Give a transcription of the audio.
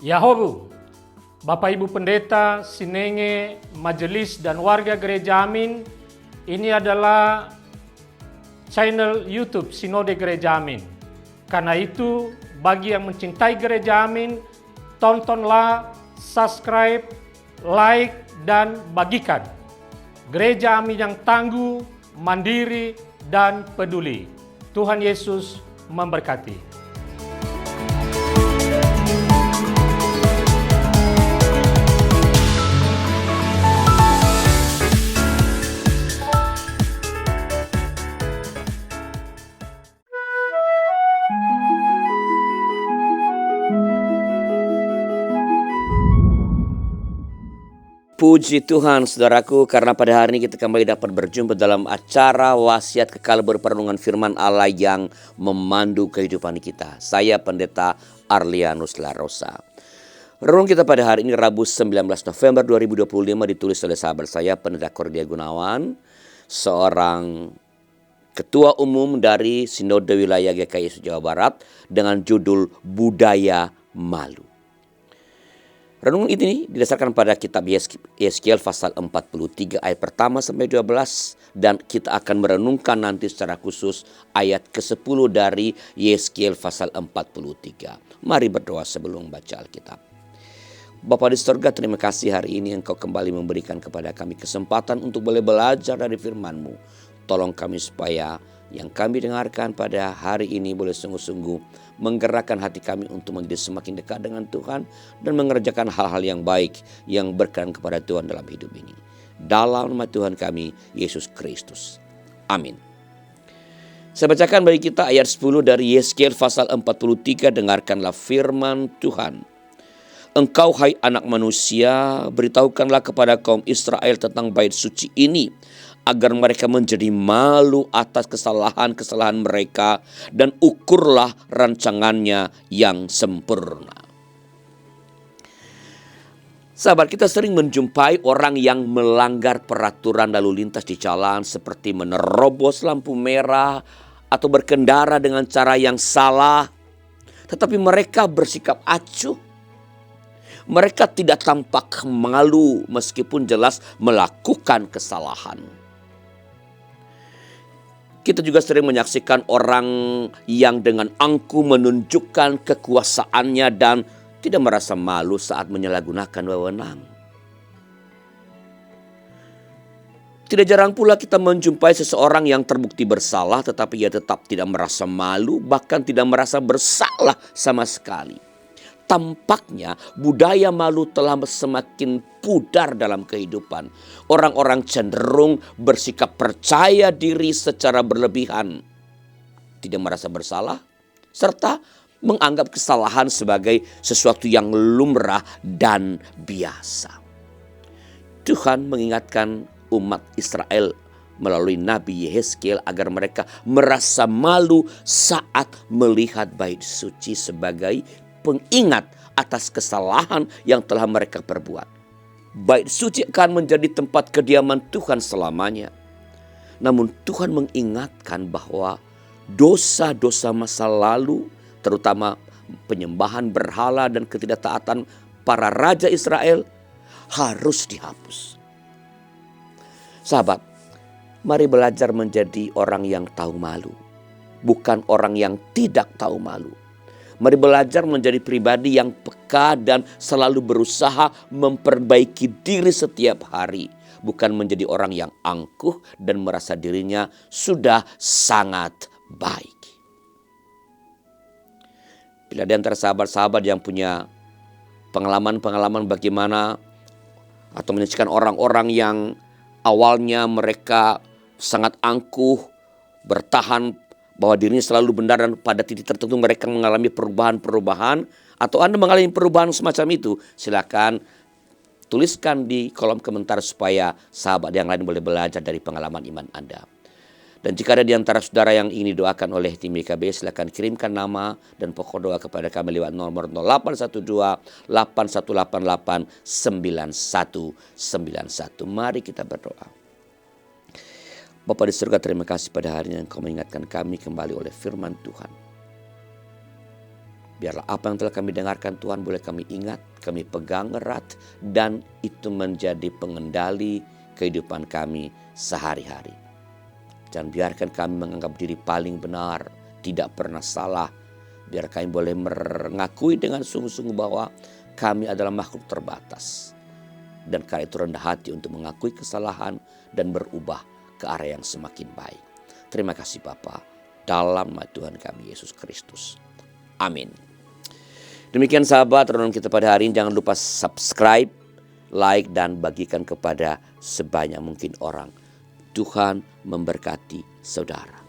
Yahobu, Bapak Ibu Pendeta, Sinenge, Majelis dan warga Gereja Amin, ini adalah channel YouTube Sinode Gereja Amin. Karena itu, bagi yang mencintai Gereja Amin, tontonlah, subscribe, like, dan bagikan. Gereja Amin yang tangguh, mandiri, dan peduli. Tuhan Yesus memberkati. Puji Tuhan saudaraku, karena pada hari ini kita kembali dapat berjumpa dalam acara Wasiat Kekal Berperenungan Firman Allah yang memandu kehidupan kita. Saya Pendeta Arlianus Larosa. Renungan kita pada hari ini Rabu 19 November 2025 ditulis oleh sahabat saya Pendeta Kordia Gunawan, seorang Ketua Umum dari Sinode Wilayah GKI Jawa Barat dengan judul Budaya Malu. Renungan ini didasarkan pada kitab Yeskiel pasal 43 ayat pertama sampai 12 dan kita akan merenungkan nanti secara khusus ayat ke-10 dari Yeskiel pasal 43. Mari berdoa sebelum membaca Alkitab. Bapa di surga, terima kasih hari ini Engkau kembali memberikan kepada kami kesempatan untuk boleh belajar dari firman-Mu. Tolong kami supaya yang kami dengarkan pada hari ini boleh sungguh-sungguh menggerakkan hati kami untuk menjadi semakin dekat dengan Tuhan dan mengerjakan hal-hal yang baik yang berkenan kepada Tuhan dalam hidup ini. Dalam nama Tuhan kami, Yesus Kristus. Amin. Saya bacakan bagi kita ayat 10 dari Yeskiel pasal 43, dengarkanlah firman Tuhan. Engkau hai anak manusia, beritahukanlah kepada kaum Israel tentang bait suci ini, agar mereka menjadi malu atas kesalahan-kesalahan mereka dan ukurlah rancangannya yang sempurna. Sahabat, kita sering menjumpai orang yang melanggar peraturan lalu lintas di jalan seperti menerobos lampu merah atau berkendara dengan cara yang salah. Tetapi mereka bersikap acuh. Mereka tidak tampak malu meskipun jelas melakukan kesalahan. Kita juga sering menyaksikan orang yang dengan angkuh menunjukkan kekuasaannya dan tidak merasa malu saat menyalahgunakan wewenang. Tidak jarang pula kita menjumpai seseorang yang terbukti bersalah tetapi ia tetap tidak merasa malu, bahkan tidak merasa bersalah sama sekali. Tampaknya budaya malu telah semakin pudar dalam kehidupan. Orang-orang cenderung bersikap percaya diri secara berlebihan, tidak merasa bersalah, serta menganggap kesalahan sebagai sesuatu yang lumrah dan biasa. Tuhan mengingatkan umat Israel melalui Nabi Yeskiel agar mereka merasa malu saat melihat bait suci sebagai pengingat atas kesalahan yang telah mereka perbuat. Bait suci akan menjadi tempat kediaman Tuhan selamanya. Namun Tuhan mengingatkan bahwa dosa-dosa masa lalu, terutama penyembahan berhala dan ketidaktaatan para raja Israel, harus dihapus. Sahabat, mari belajar menjadi orang yang tahu malu, bukan orang yang tidak tahu malu. Mari belajar menjadi pribadi yang peka dan selalu berusaha memperbaiki diri setiap hari. Bukan menjadi orang yang angkuh dan merasa dirinya sudah sangat baik. Bila di antara sahabat-sahabat yang punya pengalaman-pengalaman bagaimana atau menyaksikan orang-orang yang awalnya mereka sangat angkuh, bertahan bahwa dirinya selalu benar dan pada titik tertentu mereka mengalami perubahan-perubahan, atau Anda mengalami perubahan semacam itu, silakan tuliskan di kolom komentar supaya sahabat yang lain boleh belajar dari pengalaman iman Anda. Dan jika ada di antara saudara yang ingin didoakan oleh tim YKB, silakan kirimkan nama dan pokok doa kepada kami lewat nomor 0812 8188 9191. Mari kita berdoa. Bapa di surga, terima kasih pada hari ini Engkau mengingatkan kami kembali oleh firman Tuhan. Biarlah apa yang telah kami dengarkan Tuhan boleh kami ingat, kami pegang erat, dan itu menjadi pengendali kehidupan kami sehari-hari. Jangan biarkan kami menganggap diri paling benar, tidak pernah salah. Biar kami boleh mengakui dengan sungguh-sungguh bahwa kami adalah makhluk terbatas. Dan karena itu rendah hati untuk mengakui kesalahan dan berubah ke arah yang semakin baik. Terima kasih Bapa, dalam nama Tuhan kami Yesus Kristus. Amin. Demikian sahabat renungan kita pada hari ini. Jangan lupa subscribe, like, dan bagikan kepada sebanyak mungkin orang. Tuhan memberkati saudara.